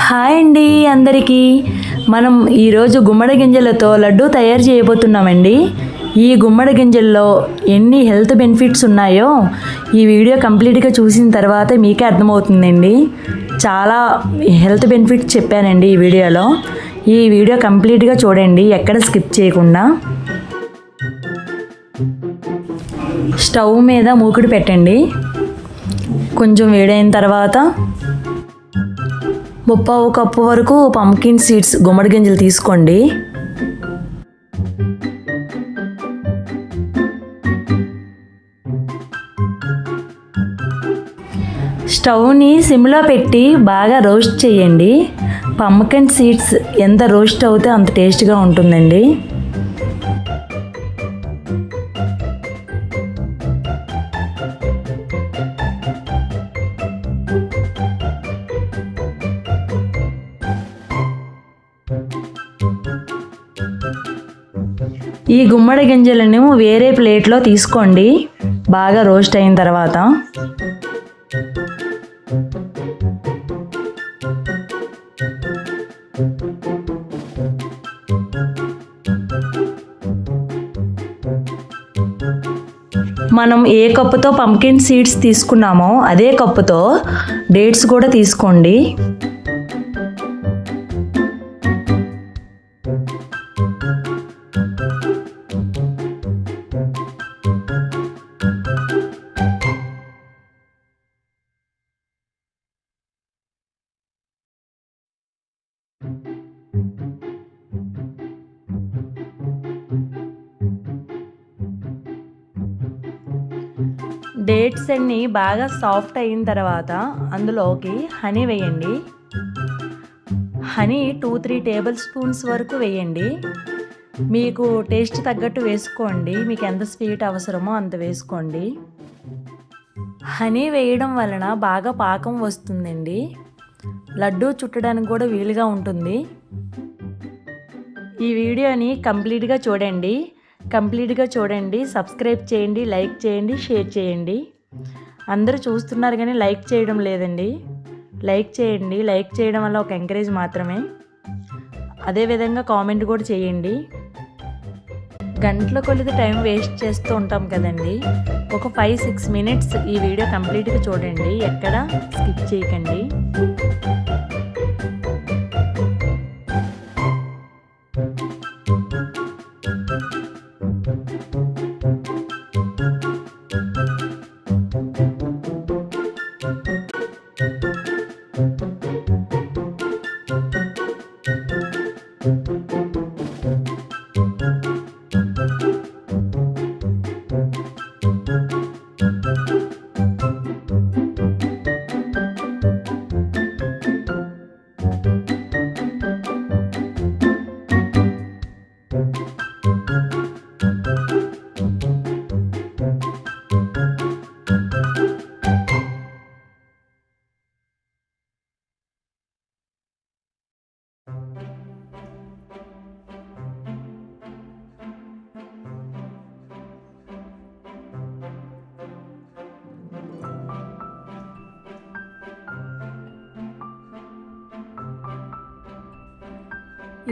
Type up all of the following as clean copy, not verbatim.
Hi అండి అందరికీ. మనం ఈరోజు గుమ్మడి గింజలతో లడ్డు తయారు చేయబోతున్నామండి. ఈ గుమ్మడి గింజల్లో ఎన్ని హెల్త్ బెనిఫిట్స్ ఉన్నాయో ఈ వీడియో కంప్లీట్గా చూసిన తర్వాత మీకే అర్థమవుతుందండి. చాలా హెల్త్ బెనిఫిట్స్ చెప్పానండి ఈ వీడియోలో. ఈ వీడియో కంప్లీట్గా చూడండి, ఎక్కడ స్కిప్ చేయకుండా. స్టవ్ మీద మూకుడు పెట్టండి. కొంచెం వేడైన తర్వాత 3/4 కప్పు వరకు పంకిన్ సీడ్స్ గుమ్మడి గింజలు తీసుకోండి. స్టవ్ని సిమ్లో పెట్టి బాగా రోస్ట్ చేయండి. పంకిన్ సీడ్స్ ఎంత రోస్ట్ అవుతే అంత టేస్ట్గా ఉంటుందండి. ఈ గుమ్మడి గింజలను వేరే ప్లేట్లో తీసుకోండి బాగా రోస్ట్ అయిన తర్వాత. మనం ఏ కప్పుతో పంకిన్ సీడ్స్ తీసుకున్నామో అదే కప్పుతో డేట్స్ కూడా తీసుకోండి. డేట్స్ అన్నీ బాగా సాఫ్ట్ అయిన తర్వాత అందులోకి హనీ వేయండి. హనీ 2-3 టేబుల్ స్పూన్స్ వరకు వేయండి. మీకు టేస్ట్ తగ్గట్టు వేసుకోండి, మీకు ఎంత స్వీట్ అవసరమో అంత వేసుకోండి. హనీ వేయడం వలన బాగా పాకం వస్తుందండి. లడ్డు చుట్టడానికి కూడా వీలుగా ఉంటుంది. ఈ వీడియోని కంప్లీట్గా చూడండి, సబ్స్క్రైబ్ చేయండి, లైక్ చేయండి, షేర్ చేయండి. అందరూ చూస్తున్నారు కానీ లైక్ చేయడం లేదండి. లైక్ చేయండి, లైక్ చేయడం వల్ల ఒక ఎంకరేజ్ మాత్రమే. అదేవిధంగా కామెంట్ కూడా చేయండి. గంటల కొలిది టైం వేస్ట్ చేస్తూ ఉంటాం కదండి. ఒక 5-6 మినిట్స్ ఈ వీడియో కంప్లీట్గా చూడండి, ఎక్కడ స్కిప్ చేయకండి.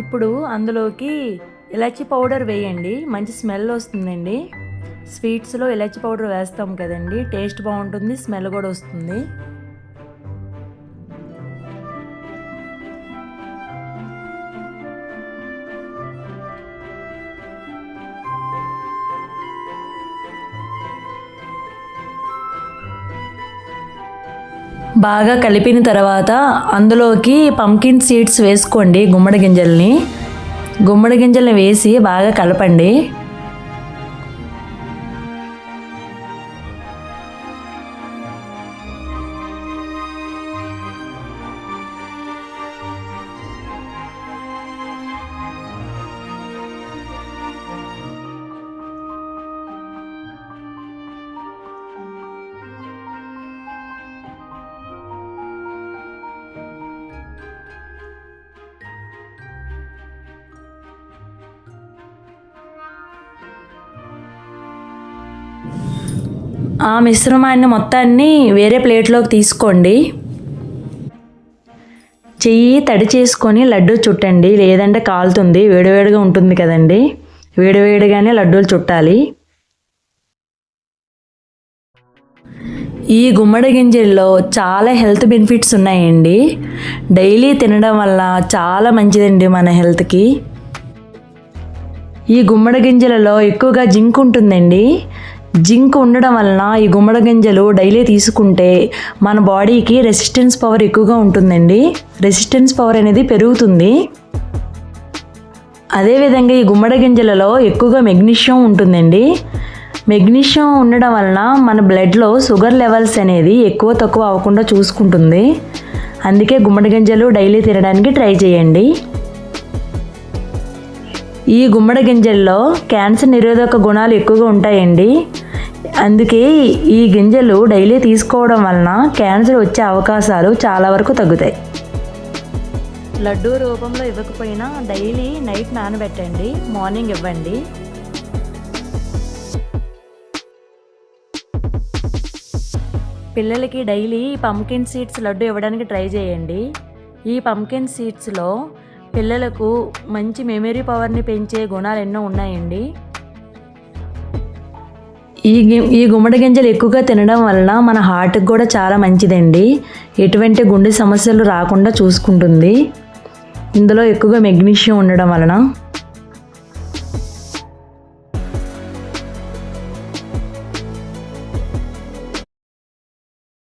ఇప్పుడు అందులోకి ఇలాచీ పౌడర్ వేయండి, మంచి స్మెల్ వస్తుందండి. స్వీట్స్లో ఇలాచీ పౌడర్ వేస్తాం కదండి, టేస్ట్ బాగుంటుంది, స్మెల్ కూడా వస్తుంది. బాగా కలిపిన తర్వాత అందులోకి పంకిన్ సీడ్స్ వేసుకోండి. గుమ్మడి గింజల్ని వేసి బాగా కలపండి. ఆ మిశ్రమాన్ని మొత్తాన్ని వేరే ప్లేట్లోకి తీసుకోండి. చెయ్యి తడి చేసుకొని లడ్డు చుట్టండి, లేదంటే కాలుతుంది, వేడివేడిగా ఉంటుంది కదండి. వేడివేడిగానే లడ్డూలు చుట్టాలి. ఈ గుమ్మడి గింజల్లో చాలా హెల్త్ బెనిఫిట్స్ ఉన్నాయండి. డైలీ తినడం వల్ల చాలా మంచిదండి మన హెల్త్కి. ఈ గుమ్మడి గింజలలో ఎక్కువగా జింక్ ఉంటుందండి. జింక్ ఉండడం వలన ఈ గుమ్మడి గింజలు డైలీ తీసుకుంటే మన బాడీకి రెసిస్టెన్స్ పవర్ ఎక్కువగా ఉంటుందండి. రెసిస్టెన్స్ పవర్ అనేది పెరుగుతుంది. అదేవిధంగా ఈ గుమ్మడి గింజలలో ఎక్కువగా మెగ్నీషియం ఉంటుందండి. మెగ్నీషియం ఉండడం వలన మన బ్లడ్లో షుగర్ లెవెల్స్ అనేది ఎక్కువ తక్కువ అవ్వకుండా చూసుకుంటుంది. అందుకే గుమ్మడి గింజలు డైలీ తినడానికి ట్రై చేయండి. ఈ గుమ్మడి గింజల్లో క్యాన్సర్ నిరోధక గుణాలు ఎక్కువగా ఉంటాయండి. అందుకే ఈ గింజలు డైలీ తీసుకోవడం వలన క్యాన్సర్ వచ్చే అవకాశాలు చాలా వరకు తగ్గుతాయి. లడ్డూ రూపంలో ఇవ్వకపోయినా డైలీ నైట్ నానబెట్టండి, మార్నింగ్ ఇవ్వండి. పిల్లలకి డైలీ పంకిన్ సీడ్స్ లడ్డు ఇవ్వడానికి ట్రై చేయండి. ఈ పంకిన్ సీడ్స్లో పిల్లలకు మంచి మెమరీ పవర్ని పెంచే గుణాలు ఎన్నో ఉన్నాయండి. ఈ గుమ్మడి గింజలు ఎక్కువగా తినడం వలన మన హార్ట్కి కూడా చాలా మంచిదండి. ఎటువంటి గుండె సమస్యలు రాకుండా చూసుకుంటుంది. ఇందులో ఎక్కువగా మెగ్నీషియం ఉండడం వలన